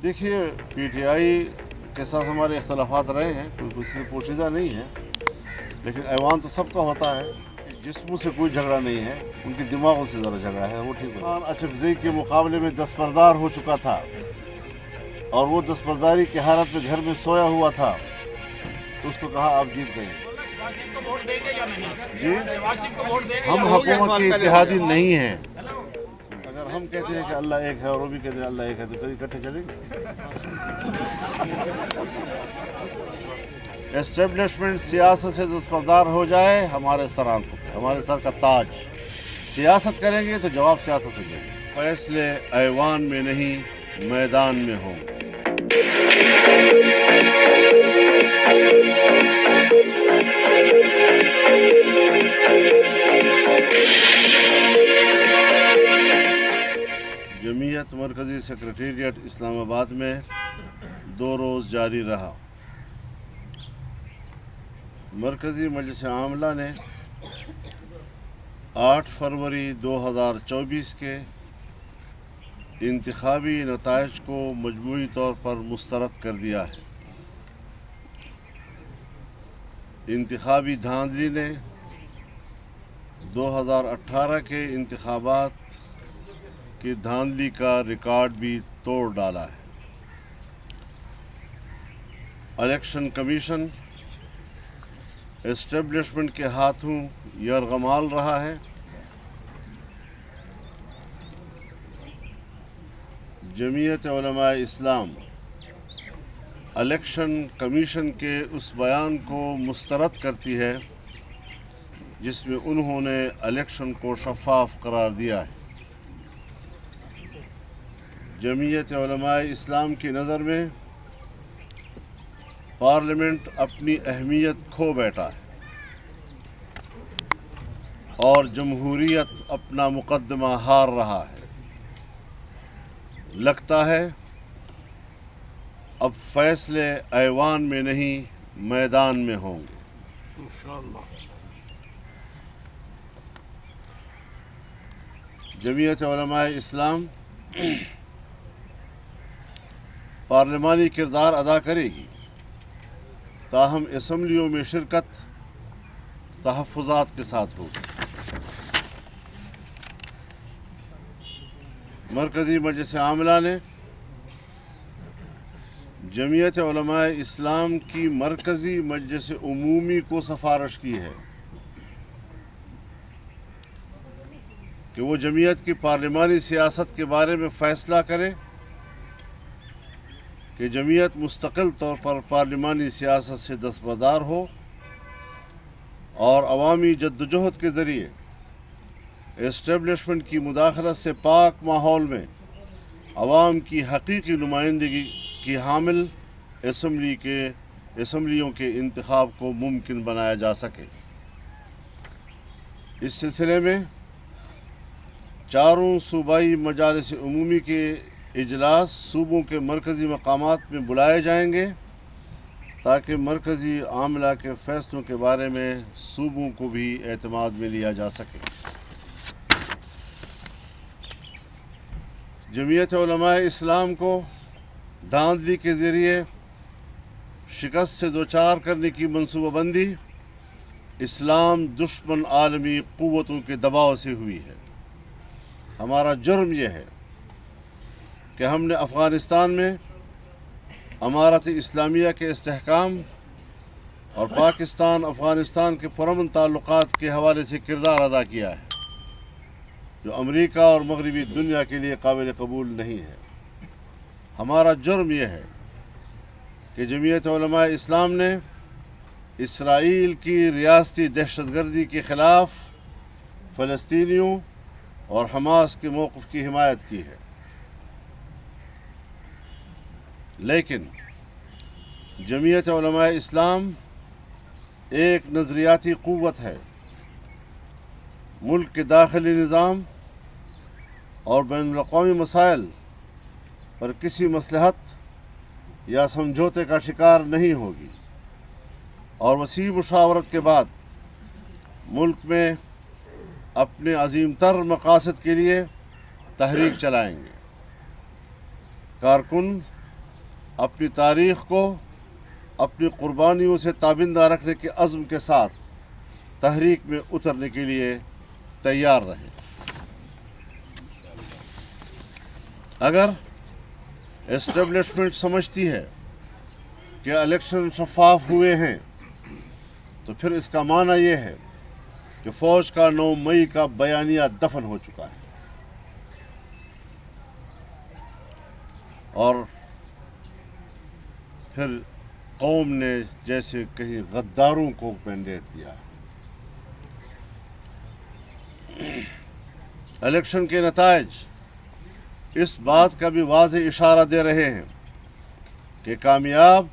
देखिए, पीटीआई के साथ हमारे इख्तलाफात रहे हैं, कोई किसी से पोशीदा नहीं है, लेकिन ऐवान तो सबका होता है। जिस्मों से कोई झगड़ा नहीं है, उनके दिमागों से ज़रा झगड़ा है, वो ठीक है। खान अचकज़ई के मुकाबले में दस्तबरदार हो चुका था और वो दस्तबरदारी की हालत में घर में सोया हुआ था, तो उसको कहा आप जीत गए। जी, हम हुकूमत के इत्तेहादी नहीं हैं। अगर हम कहते हैं कि अल्लाह एक है और वो भी कहते हैं अल्लाह एक है, तो कभी इकट्ठे चलेंगे? एस्टेब्लिशमेंट सियासत से दस्तबरदार हो जाए, हमारे सर आंखों पे, हमारे सर का ताज। सियासत करेंगे तो जवाब सियासत से देंगे। फैसले ऐवान में नहीं, मैदान में होंगे। जमीयत मरकज़ी सेक्रेटेरिएट इस्लामाबाद में 2 रोज़ जारी रहा। मरकज़ी मजलिस आमला ने 8 फरवरी 2024 के इंतखाबी नताइज को मजमूई तौर पर मुस्तरद कर दिया है। इंतखाबी धांधली ने 2018 के इंतखाबात की धांधली का रिकॉर्ड भी तोड़ डाला है। इलेक्शन कमीशन एस्टेब्लिशमेंट के हाथों यरगमाल रहा है। जमीयत उलमा इस्लाम इलेक्शन कमीशन के उस बयान को मुस्तरद करती है जिसमें उन्होंने इलेक्शन को शफाफ करार दिया है। जमीयत उलमा इस्लाम की नज़र में पार्लियामेंट अपनी अहमियत खो बैठा है और जमहूरियत अपना मुकदमा हार रहा है। लगता है अब फैसले ऐवान में नहीं, मैदान में होंगे इंशाअल्लाह। जमीयत उलमा इस्लाम पार्लिमानी किरदार अदा करेगी, ताहम असम्बलियों में शिरकत तहफ़्फ़ुज़ात के साथ होगी। मरकज़ी मजलिस आमला ने जमीयत उलमा इस्लाम की मरकज़ी मजलिस उमूमी को सिफारिश की है कि वो जमीयत की पार्लिमानी सियासत के बारे में फ़ैसला करे कि जमीयत मुस्तकिल तौर पर पार्लिमानी सियासत से दस्तबरदार हो और अवामी जद्दोजहद के ज़रिए एस्टेब्लिशमेंट की मुदाखलत से पाक माहौल में अवाम की हकीकी नुमाइंदगी की हामिल असम्बलियों के इंतखाब को मुमकिन बनाया जा सके। इस सिलसिले में चारों सूबाई मजालिस उमूमी के इजलास सूबों के मरकज़ी मकामात में बुलाए जाएंगे ताकि मरकज़ी आमला के फ़ैसलों के बारे में सूबों को भी एतमाद में लिया जा सके। जमीयत उलमा इस्लाम को धांधली के ज़रिए शिकस्त से दोचार करने की मनसूबाबंदी इस्लाम दुश्मन आलमी क़ुव्वतों के दबाव से हुई है। हमारा जुर्म यह है कि हमने अफ़ग़ानिस्तान में अमारत इस्लामिया के इस्तेहकाम और पाकिस्तान अफ़ग़ानिस्तान के पुरअमन ताल्लुक़ात के हवाले से किरदार अदा किया है जो अमरीका और मगरबी दुनिया के लिए काबिल कबूल नहीं है। हमारा जुर्म यह है कि जमीयत उलमा इस्लाम ने इसराइल की रियासती दहशतगर्दी के ख़िलाफ़ फ़लस्तीनियों और हमास के मौक़िफ़ की हिमायत की है, लेकिन जमीयत उलमा इस्लाम एक नज़रियाती क़ुव्वत है। मुल्क के दाखिली निज़ाम और बैनुल-अक़वामी मसाइल पर किसी मसलहत या समझौते का शिकार नहीं होगी और वसी मुशावरत के बाद मुल्क में अपने अज़ीम तर मकासद के लिए तहरीक चलाएंगे। कारकुन अपनी तारीख़ को अपनी क़ुरबानियों से ताबिंदा रखने के अज़्म के साथ तहरीक में उतरने के लिए तैयार रहें। अगर एस्टेब्लिशमेंट समझती है कि इलेक्शन शफाफ हुए हैं तो फिर इसका माना ये है कि फ़ौज का 9 मई का बयानिया दफन हो चुका है और फिर कौम ने जैसे कहीं गद्दारों को मैंडेट दिया। इलेक्शन के नताइज इस बात का भी वाज़ेह इशारा दे रहे हैं कि कामयाब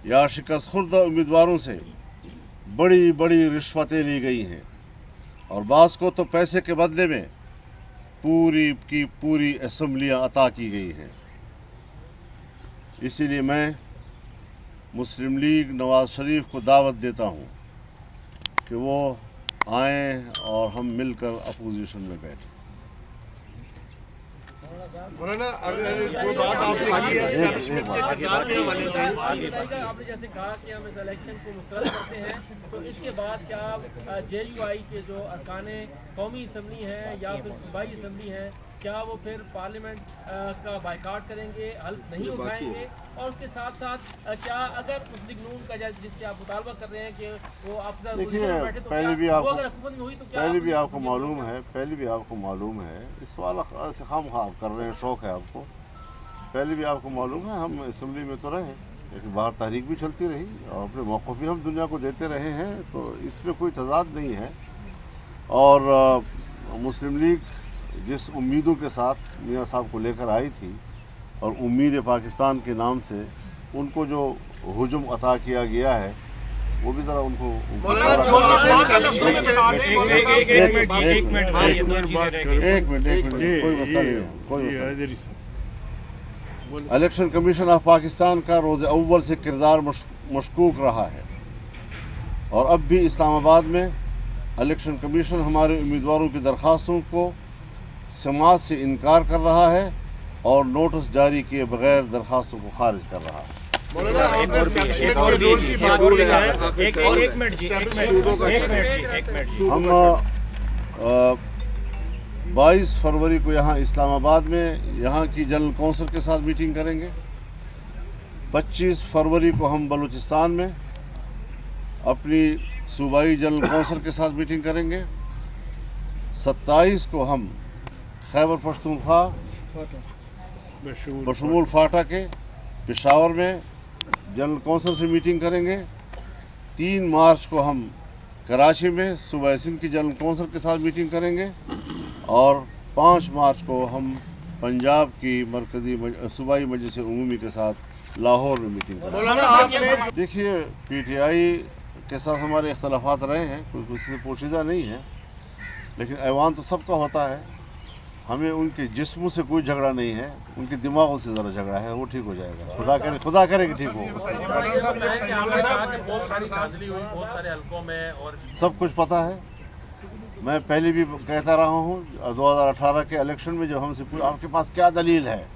या शिकस्त खुर्दा उम्मीदवारों से बड़ी बड़ी रिश्वतें ली गई हैं और बास को तो पैसे के बदले में पूरी की पूरी असम्बलियाँ अता की गई हैं। इसीलिए मैं मुस्लिम लीग नवाज़ शरीफ को दावत देता हूँ कि वो आएँ और हम मिलकर अपोजिशन में बैठें। मौलाना, अगर जो बात आपने की है एस्टैब्लिशमेंट के किरदार के हवाले से, आपने जैसे कहा कि हम इस इलेक्शन को मुस्तरद करते हैं, तो इसके बाद क्या JUI के जो अरकान कौमी असम्बली हैं या फिर सूबाई असम्बली हैं, क्या वो फिर पार्लियामेंट का बाइकाट करेंगे, हल्फ नहीं उठाएंगे? और उसके साथ साथ क्या अगर मुस्लिम नून का जिससे आप मुतालबा कर रहे हैं कि वो आप देखिए, पहले भी आपको मालूम है इस सवाल से खाम खाब कर रहे हैं, शौक़ है आपको। पहले भी आपको मालूम है हम असम्बली में तो रहे, लेकिन बाहर तहरीक भी चलती रही और अपने मौक़िफ़ भी हम दुनिया को देते रहे हैं, तो इसमें कोई तज़ाद नहीं है। और मुस्लिम लीग जिस उम्मीदों के साथ मियाँ साहब को लेकर आई थी और उम्मीद पाकिस्तान के नाम से उनको जो हुजूम अता किया गया है वो भी ज़रा उनको एक मिनट कोई मसला नहीं है, कोई इलेक्शन कमीशन ऑफ पाकिस्तान का रोज़ अव्वल से किरदार मशकूक रहा है और अब भी इस्लामाबाद में इलेक्शन कमीशन हमारे उम्मीदवारों की दरख्वास्तों को समाज से इनकार कर रहा है और नोटिस जारी किए बगैर दरख्वास्तों को खारिज कर रहा है। हम 22 फरवरी को यहाँ इस्लामाबाद में यहाँ की जनरल कौंसिल के साथ मीटिंग करेंगे। 25 फरवरी को हम बलूचिस्तान में अपनी सूबाई जनरल कौंसिल के साथ मीटिंग करेंगे। 27 को हम खैबर पख्तूनख्वा बशमूल फाटा के पेशावर में जनरल कौंसिल से मीटिंग करेंगे। 3 मार्च को हम कराची में सूबा सिंध की जनरल कौंसिल के साथ मीटिंग करेंगे और 5 मार्च को हम पंजाब की मरकज़ी सूबाई मजलिस उमूमी के साथ लाहौर में मीटिंग करेंगे। देखिए, PTI के साथ हमारे इख्तलाफात रहे हैं, कोई किसी से पोशीदा नहीं है, लेकिन ऐवान तो सबका होता है। हमें उनके जिस्मों से कोई झगड़ा नहीं है, उनके दिमागों से ज़रा झगड़ा है, वो ठीक हो जाएगा। खुदा करे कि ठीक हो। सब कुछ पता है, मैं पहले भी कहता रहा हूँ। 2018 के इलेक्शन में जब हमसे आपके पास क्या दलील है,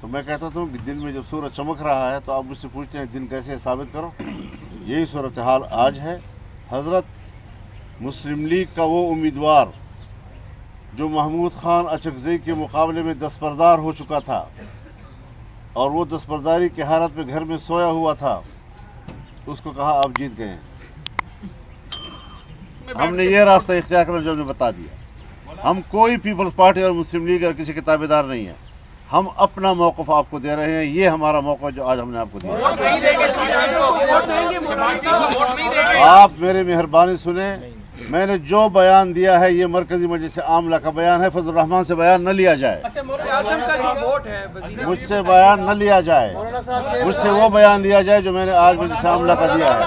तो मैं कहता था कि दिन में जब सूरज चमक रहा है तो आप मुझसे पूछते हैं दिन कैसे साबित करो। यही सूरत हाल आज है। हज़रत मुस्लिम लीग का वो उम्मीदवार जो महमूद खान अचकज़ई के मुकाबले में दस्तबरदार हो चुका था और वो दस्तबरदारी की हालत में घर में सोया हुआ था, उसको कहा आप जीत गए। हमने ये रास्ता इख्तियार कर जो हमने बता दिया। हम कोई पीपल्स पार्टी और मुस्लिम लीग और किसी के ताबेदार नहीं है। हम अपना मौक़िफ़ आपको दे रहे हैं, ये हमारा मौक़ा जो आज हमने आपको दिया। आप मेरी मेहरबानी सुने, मैंने जो बयान दिया है ये मरकज़ी मजलिस आमला का बयान है। फजल रहमान से बयान न लिया जाए, मुझसे बयान न लिया जाए, मुझसे वो बयान लिया जाए जो मैंने आज मजलिस आमला का दिया है।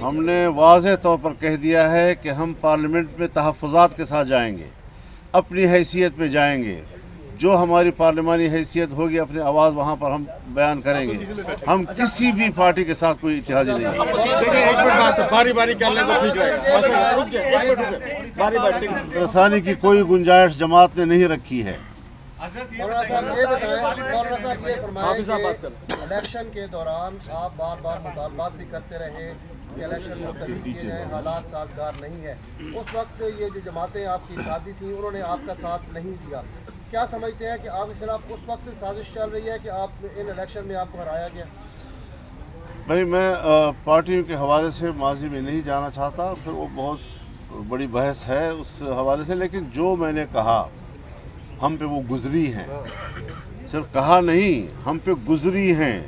हमने वाज़ेह तौर पर कह दिया है कि हम पार्लियामेंट में तहफ़्फ़ुज़ात के साथ जाएंगे, अपनी हैसियत में जाएंगे। जो हमारी पार्लिमानी हैसियत होगी, अपनी आवाज़ वहाँ पर हम बयान करेंगे। हम किसी भी पार्टी के साथ कोई इत्तेहादी नहीं है। परेशानी की कोई गुंजाइश जमात ने नहीं रखी है। مولانا صاحب یہ بتائیں، مولانا صاحب یہ فرمائیں کہ الیکشن کے دوران آپ بار بار مطالبات بھی کرتے رہے کہ الیکشن ملتوی کیے جائیں، حالات سازگار نہیں ہے. اس وقت یہ جو جماعتیں آپ کی اتحادی تھیں انہوں نے آپ کا ساتھ نہیں دیا. کیا سمجھتے ہیں کہ آپ کے خلاف اس وقت سے سازش چل رہی ہے کہ آپ ان الیکشن میں آپ کو ہرایا گیا؟ بھائی میں پارٹیوں کے حوالے سے ماضی میں نہیں جانا چاہتا، پھر وہ بہت بڑی بحث ہے اس حوالے سے، لیکن جو میں نے کہا ہم پہ وہ گزری ہیں، صرف کہا نہیں ہم پہ گزری ہیں.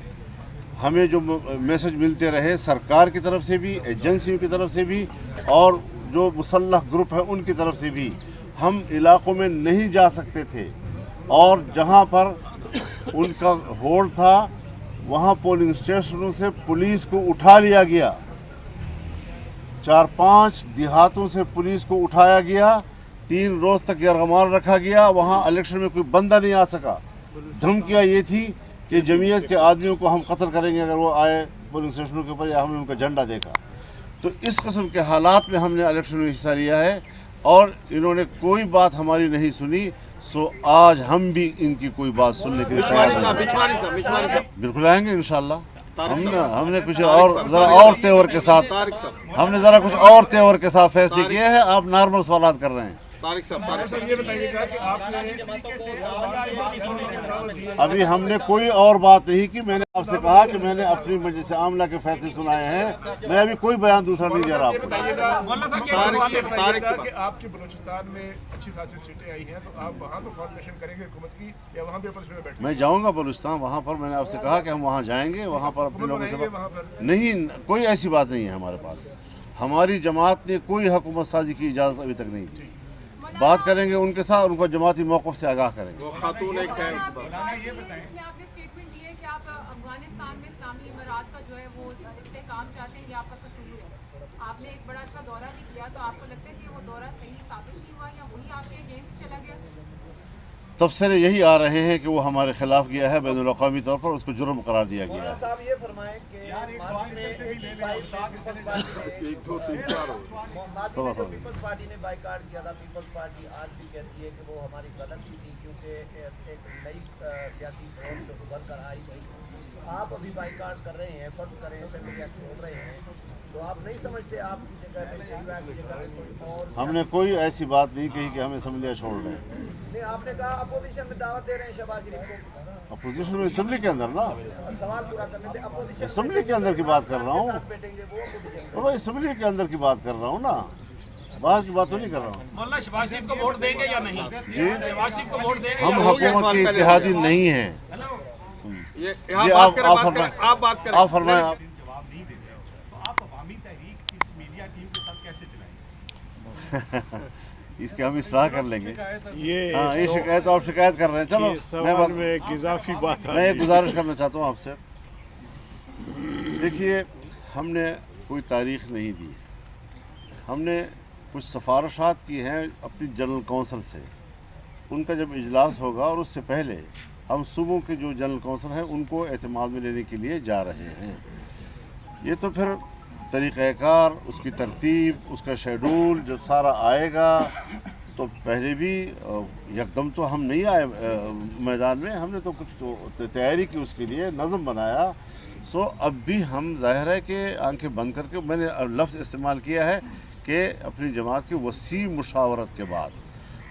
ہمیں جو میسج ملتے رہے سرکار کی طرف سے بھی، ایجنسیوں کی طرف سے بھی، اور جو مسلح گروپ ہے ان کی طرف سے بھی، ہم علاقوں میں نہیں جا سکتے تھے، اور جہاں پر ان کا ہولڈ تھا وہاں پولنگ اسٹیشنوں سے پولیس کو اٹھا لیا گیا، 4-5 دیہاتوں سے پولیس کو اٹھایا گیا، 3 روز تک یرغمال رکھا گیا. وہاں الیکشن میں کوئی بندہ نہیں آ سکا. دھمکیاں یہ تھی کہ جمعیت کے آدمیوں کو ہم قتل کریں گے اگر وہ آئے پولنگ اسٹیشنوں کے اوپر یا ہم نے ان کا جھنڈا دیکھا. تو اس قسم کے حالات میں ہم نے الیکشن میں حصہ لیا ہے، اور انہوں نے کوئی بات ہماری نہیں سنی. سو آج ہم بھی ان کی کوئی بات سننے کے لیے تیار ہیں. بالکل آئیں گے انشاءاللہ. ہم نے کچھ اور ذرا اور تیور کے ساتھ فیصلے کیے ہیں. آپ نارمل سوالات کر رہے ہیں. طارق صاحب یہ بتائیے گا کہ آپ ابھی ہم نے کوئی اور بات نہیں کی. میں نے آپ سے کہا کہ میں نے اپنی مجلس عاملہ کے فیصلے سنائے ہیں، میں ابھی کوئی بیان دوسرا نہیں دے رہا آپ کو. آپ کے بلوچستان میں اچھی خاصی سیٹیں آئی ہیں، تو آپ وہاں تو فارمیشن کریں گے حکومت کی، یا وہاں بھی اپوزیشن میں بیٹھیں گے؟ میں جاؤں گا بلوچستان، وہاں پر میں نے آپ سے کہا کہ ہم وہاں جائیں گے، وہاں پر اپنے لوگوں سے نہیں، کوئی ایسی بات نہیں ہے ہمارے پاس. ہماری جماعت نے کوئی حکومت سازی کی اجازت ابھی تک نہیں دی. بات کریں گے ان کے ساتھ، ان کو جماعتی موقف سے آگاہ کریں گے. وہ خاتون ایک ہے. اس میں آپ نے اسٹیٹمنٹ دی ہے کہ آپ افغانستان میں اسلامی امارات کا جو ہے وہ استحکام چاہتے ہیں، یہ آپ کا قصور ہے. آپ نے ایک بڑا اچھا دورہ بھی کیا، تو آپ کو لگتا ہے کہ وہ دورہ صحیح ثابت نہیں ہوا یا وہی آپ کے اگینسٹ چلا گیا؟ تبصرے یہی آ رہے ہیں کہ وہ ہمارے خلاف گیا ہے، بین الاقوامی طور پر اس کو جرم قرار دیا گیا ہے. صاحب یہ فرمائیں کہ پیپلز پارٹی نے بائیکاٹ کیا تھا. پیپلز پارٹی آج بھی کہتی ہے کہ وہ ہماری غلطی تھی کیونکہ ایک نئی سیاسی فورس ابھر کر آئی تھی. آپ ابھی بائیکاٹ کر رہے ہیں، فرض کریں اسمبلی چھوڑ رہے ہیں، تو آپ نہیں سمجھتے آپ کی جگہ پہ کوئی اور؟ ہم نے کوئی ایسی بات نہیں کہی کہ ہم اسمبلیاں چھوڑ رہے ہیں. نہیں، آپ نے کہا اپوزیشن میں دعوت دے رہے ہیں شہباز شریف کو. اپوزیشن میں اسمبلی کے اندر نا، سوال پورا کرنے دیں. اپوزیشن اسمبلی کے اندر کی بات کر رہا ہوں. بیٹھیں گے وہ اپوزیشن. تو اسمبلی کے اندر کی بات کر رہا ہوں نا، باہر کی بات تو نہیں کر رہا ہوں. مولانا شہباز شریف کو ووٹ دیں گے یا نہیں؟ جی، شہباز شریف کو ووٹ دیں گے؟ ہم حکومت کے اتحادی نہیں ہیں. جی آپ فرمائیں. آپ عوامی تحریک اس میڈیا ٹیم کے ساتھ کیسے چلائیں؟ اس کی ہم اصلاح کر لیں گے. یہ یہ شکایت آپ شکایت کر رہے ہیں. چلو میں ایک اضافی بات میں ایک گزارش کرنا چاہتا ہوں آپ سے. دیکھیے، ہم نے کوئی تاریخ نہیں دی. ہم نے کچھ سفارشات کی ہیں اپنی جنرل کونسل سے. ان کا جب اجلاس ہوگا، اور اس سے پہلے ہم صوبوں کے جو جنرل کونسل ہیں ان کو اعتماد میں لینے کے لیے جا رہے ہیں. یہ تو پھر طریقہ کار، اس کی ترتیب، اس کا شیڈول جب سارا آئے گا، تو پہلے بھی یکدم تو ہم نہیں آئے میدان میں. ہم نے تو کچھ تیاری کی، اس کے لیے نظم بنایا. سو اب بھی ہم ظاہر ہے کہ آنکھیں بند کر کے، میں نے لفظ استعمال کیا ہے کہ اپنی جماعت کی وسیع مشاورت کے بعد.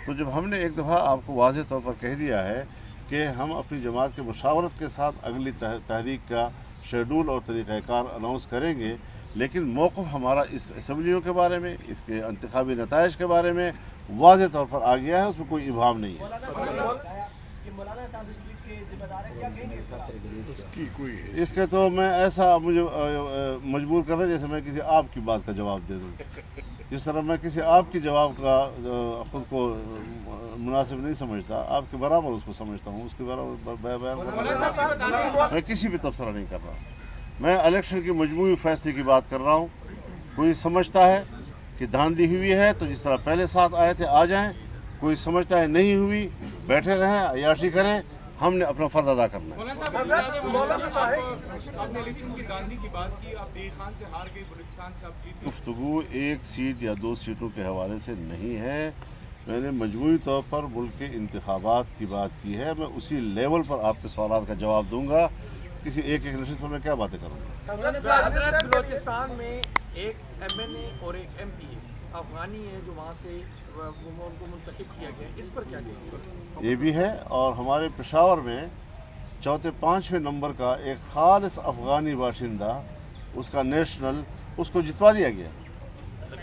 تو جب ہم نے ایک دفعہ آپ کو واضح طور پر کہہ دیا ہے کہ ہم اپنی جماعت کے مشاورت کے ساتھ اگلی تحریک کا شیڈول اور طریقہ کار اناؤنس کریں گے، لیکن موقف ہمارا اس اسمبلیوں کے بارے میں، اس کے انتخابی نتائج کے بارے میں واضح طور پر آ گیا ہے. اس میں کوئی ابہام نہیں ہے. اس کے تو میں ایسا مجھے مجبور کر رہا جیسے میں کسی آپ کی بات کا جواب دے دوں. جس طرح میں کسی آپ کی جواب کا خود کو مناسب نہیں سمجھتا، آپ کے برابر اس کو سمجھتا ہوں. اس کے برابر بیان میں کسی بھی تبصرہ نہیں کر رہا. میں الیکشن کی مجموعی فیصلے کی بات کر رہا ہوں. کوئی سمجھتا ہے کہ دھاندلی ہوئی ہے تو جس طرح پہلے ساتھ آئے تھے آ جائیں. کوئی سمجھتا ہے نہیں ہوئی، بیٹھے رہیں، عیاشی کریں. ہم نے اپنا فرض ادا کرنا ہے. گفتگو 1 سیٹ یا 2 سیٹوں کے حوالے سے نہیں ہے. میں نے مجموعی طور پر ملک کے انتخابات کی بات کی ہے. میں اسی لیول پر آپ کے سوالات کا جواب دوں گا. کسی ایک نشست پر میں کیا باتیں کروں گا. حضرت بلوچستان میں ایک MNA اور ایک MP افغانی ہے جو وہاں سے ان کو منتخب کیا گیا ہے, اس پر کیا کہیں گے؟ یہ بھی ہے. اور ہمارے پشاور میں چوتھے 5ویں نمبر کا ایک خالص افغانی باشندہ, اس کا نیشنل, اس کو جتوا دیا گیا.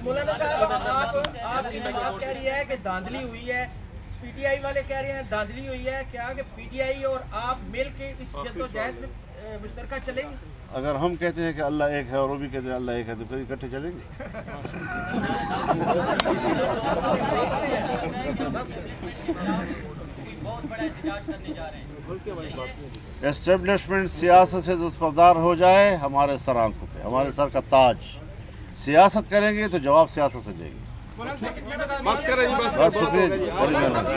مولانا صاحب آپ کہہ رہی ہے کہ دھاندلی ہوئی ہے, PTI والے کہہ رہے ہیں دھاندلی ہوئی ہے, کیا کہ PTI اور آپ مل کے اس جدوجہد میں مشترکہ چلیں گے؟ اگر ہم کہتے ہیں کہ اللہ ایک ہے اور وہ بھی کہتے ہیں اللہ ایک ہے تو پھر اکٹھے چلیں گے. اسٹیبلشمنٹ سیاست سے دستبردار ہو جائے ہمارے سر آنکھوں پہ, ہمارے سر کا تاج. سیاست کریں گے تو جواب سیاست سے دیں گے. بس شکریہ جی, بس شکریہ جی, بڑی مہربانی.